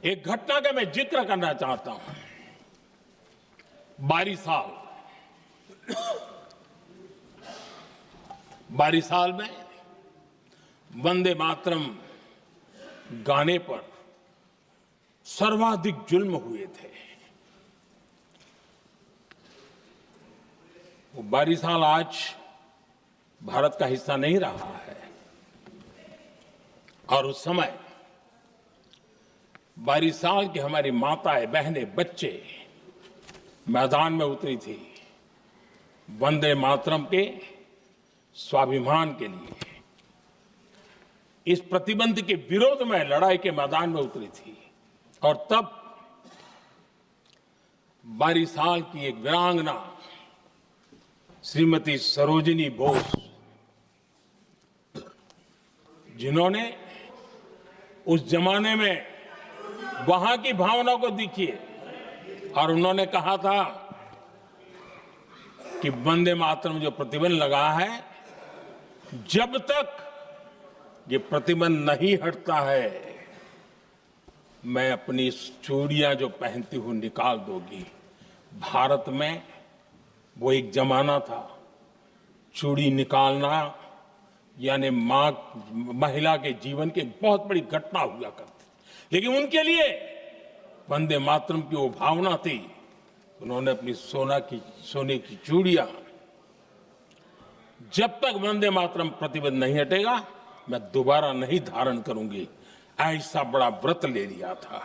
एक घटना का मैं जिक्र करना चाहता हूं। 22 साल में वंदे मातरम गाने पर सर्वाधिक जुल्म हुए थे। वो 22 साल आज भारत का हिस्सा नहीं रहा है और उस समय 22 साल की हमारी माताएं, बहनें, बच्चे मैदान में उतरी थी वंदे मातरम के स्वाभिमान के लिए। इस प्रतिबंध के विरोध में लड़ाई के मैदान में उतरी थी और तब 22 साल की एक वीरांगना श्रीमती सरोजिनी बोस, जिन्होंने उस जमाने में वहां की भावना को देखिए और उन्होंने कहा था कि वंदे मातरम जो प्रतिबंध लगा है, जब तक ये प्रतिबंध नहीं हटता है मैं अपनी चूड़ियां जो पहनती हूं निकाल दोगी। भारत में वो एक जमाना था, चूड़ी निकालना यानी महिला के जीवन की बहुत बड़ी घटना हुआ करती, लेकिन उनके लिए वंदे मातरम की वो भावना थी। उन्होंने अपनी सोने की चूड़ियां, जब तक वंदे मातरम प्रतिबंध नहीं हटेगा मैं दोबारा नहीं धारण करूंगी, ऐसा बड़ा व्रत ले लिया था।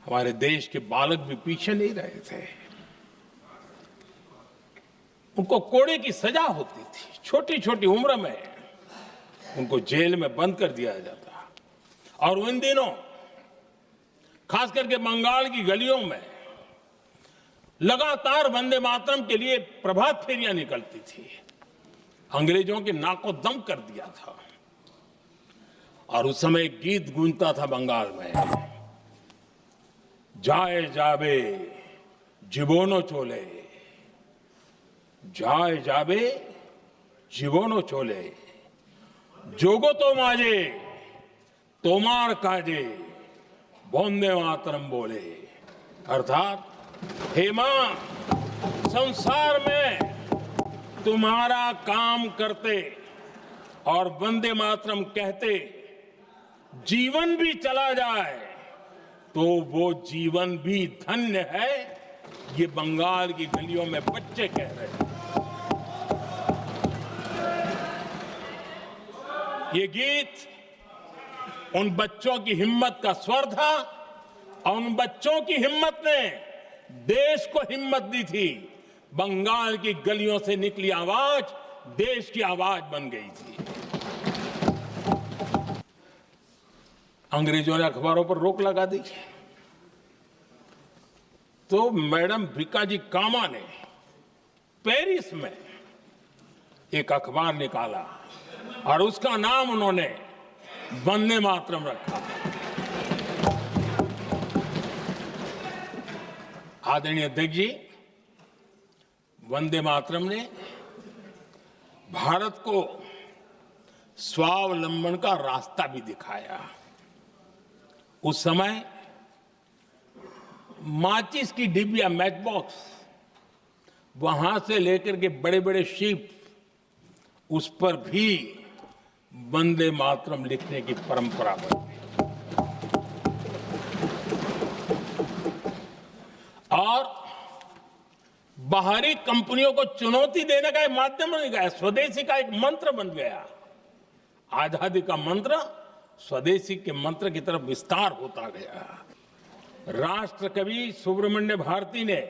हमारे देश के बालक भी पीछे नहीं रहे थे। उनको कोड़े की सजा होती थी, छोटी छोटी उम्र में उनको जेल में बंद कर दिया जाता। और उन दिनों खास करके बंगाल की गलियों में लगातार वंदे मातरम के लिए प्रभात फेरियां निकलती थी। अंग्रेजों के नाको दम कर दिया था। और उस समय एक गीत गूंजता था बंगाल में, जाए जाबे जीवनो चोले, जाए जाबे जीवनो चोले, जोगो तो माजे तोमार काजे, वंदे मातरम बोले। अर्थात हे मां, संसार में तुम्हारा काम करते और वंदे मातरम कहते जीवन भी चला जाए तो वो जीवन भी धन्य है। ये बंगाल की गलियों में बच्चे कह रहे हैं। ये गीत उन बच्चों की हिम्मत का स्वर था और उन बच्चों की हिम्मत ने देश को हिम्मत दी थी। बंगाल की गलियों से निकली आवाज देश की आवाज बन गई थी। अंग्रेजों ने अखबारों पर रोक लगा दी तो मैडम भिकाजी कामा ने पेरिस में एक अखबार निकाला और उसका नाम उन्होंने वंदे मातरम रखा। आदरणीय अध्यक्ष जी, वंदे मातरम ने भारत को स्वावलंबन का रास्ता भी दिखाया। उस समय माचिस की डिबिया, मैच बॉक्स, वहां से लेकर के बड़े बड़े शिप, उस पर भी वंदे मातरम लिखने की परंपरा बन गई। और बाहरी कंपनियों को चुनौती देने का एक माध्यम बन गया, स्वदेशी का एक मंत्र बन गया। आजादी का मंत्र स्वदेशी के मंत्र की तरफ विस्तार होता गया। राष्ट्र कवि सुब्रमण्य भारती ने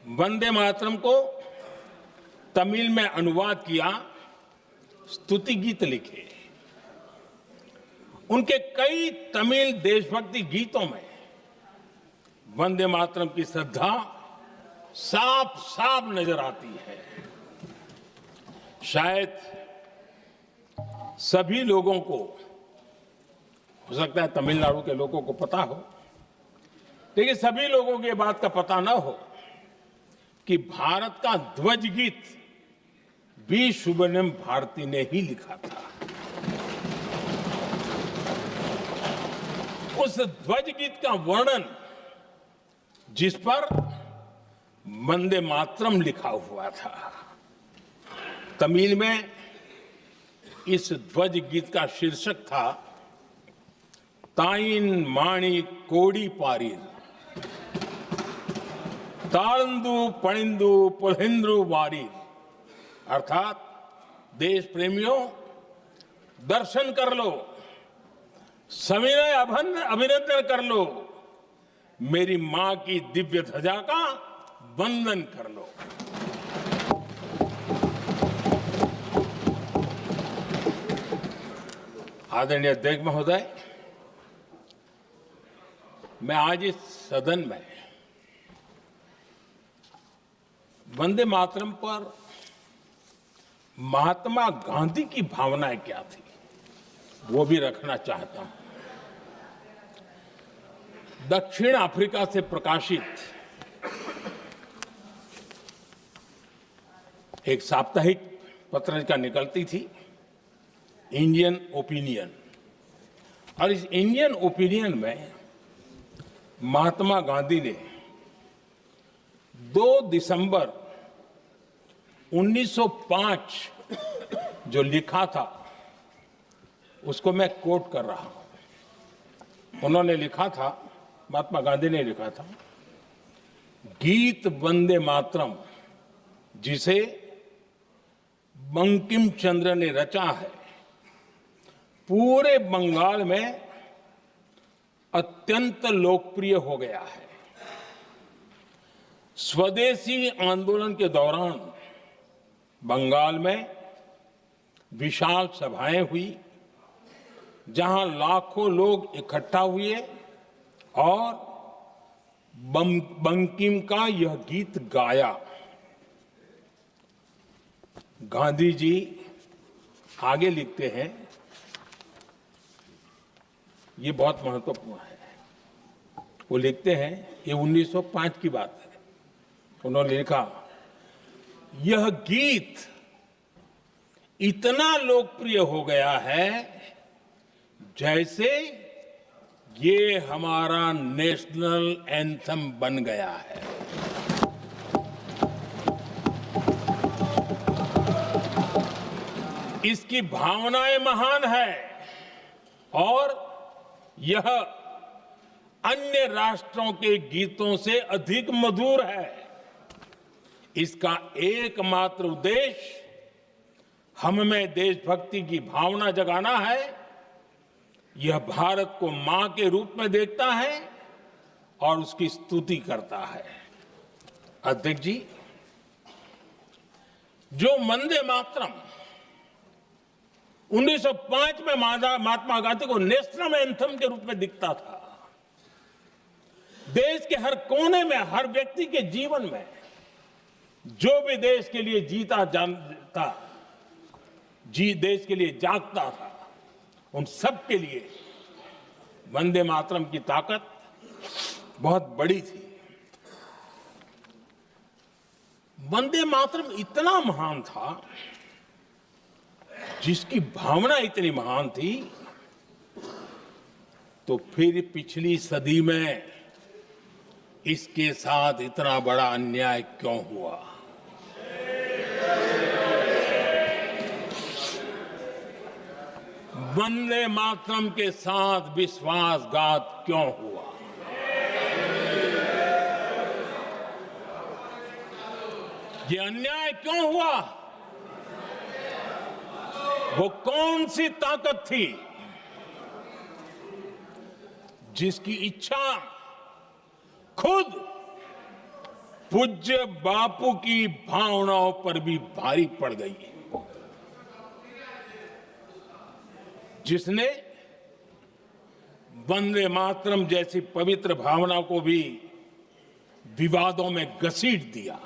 वंदे मातरम को तमिल में अनुवाद किया, स्तुति गीत लिखे। उनके कई तमिल देशभक्ति गीतों में वंदे मातरम की श्रद्धा साफ साफ नजर आती है। शायद सभी लोगों को, हो सकता है तमिलनाडु के लोगों को पता हो, लेकिन सभी लोगों को ये बात का पता ना हो कि भारत का ध्वज गीत भी सुब्रमण्यम भारती ने ही लिखा था। उस ध्वज गीत का वर्णन जिस पर वंदे मातरम लिखा हुआ था, तमिल में इस ध्वज गीत का शीर्षक था ताइन माणी कोड़ी पारीर, तालंदु पणिंदु पुलहिंद्रु वारीर। अर्थात देश प्रेमियों, दर्शन कर लो, सविनय अभिनंदन कर लो, मेरी मां की दिव्य ध्वजा का वंदन कर लो। आदरणीय अध्यक्ष महोदय, मैं आज इस सदन में वंदे मातरम पर महात्मा गांधी की भावनाएं क्या थी वो भी रखना चाहता हूं। दक्षिण अफ्रीका से प्रकाशित एक साप्ताहिक पत्रिका निकलती थी, इंडियन ओपिनियन, और इस इंडियन ओपिनियन में महात्मा गांधी ने 2 दिसंबर 1905 जो लिखा था उसको मैं कोट कर रहा हूं। उन्होंने लिखा था, महात्मा गांधी ने लिखा था, गीत वंदे मातरम जिसे बंकिम चंद्र ने रचा है, पूरे बंगाल में अत्यंत लोकप्रिय हो गया है। स्वदेशी आंदोलन के दौरान बंगाल में विशाल सभाएं हुई, जहां लाखों लोग इकट्ठा हुए और बंकिम का यह गीत गाया। गांधी जी आगे लिखते हैं, ये बहुत महत्वपूर्ण है। वो लिखते हैं, ये 1905 की बात है। उन्होंने लिखा, यह गीत इतना लोकप्रिय हो गया है जैसे ये हमारा नेशनल एंथम बन गया है। इसकी भावनाएं महान है और यह अन्य राष्ट्रों के गीतों से अधिक मधुर है। इसका एकमात्र उद्देश्य हम में देशभक्ति की भावना जगाना है। यह भारत को मां के रूप में देखता है और उसकी स्तुति करता है। अध्यक्ष जी, जो वंदे मातरम 1905 में महात्मा गांधी को नेशनल एंथम के रूप में दिखता था, देश के हर कोने में, हर व्यक्ति के जीवन में जो भी देश के लिए जीता जानता, देश के लिए जागता था, उन सब के लिए वंदे मातरम की ताकत बहुत बड़ी थी। वंदे मातरम इतना महान था, जिसकी भावना इतनी महान थी, तो फिर पिछली सदी में इसके साथ इतना बड़ा अन्याय क्यों हुआ? वंदे मातरम के साथ विश्वासघात क्यों हुआ? ये अन्याय क्यों हुआ? वो कौन सी ताकत थी जिसकी इच्छा खुद पूज्य बापू की भावनाओं पर भी भारी पड़ गई, जिसने वंदे मातरम जैसी पवित्र भावना को भी विवादों में घसीट दिया?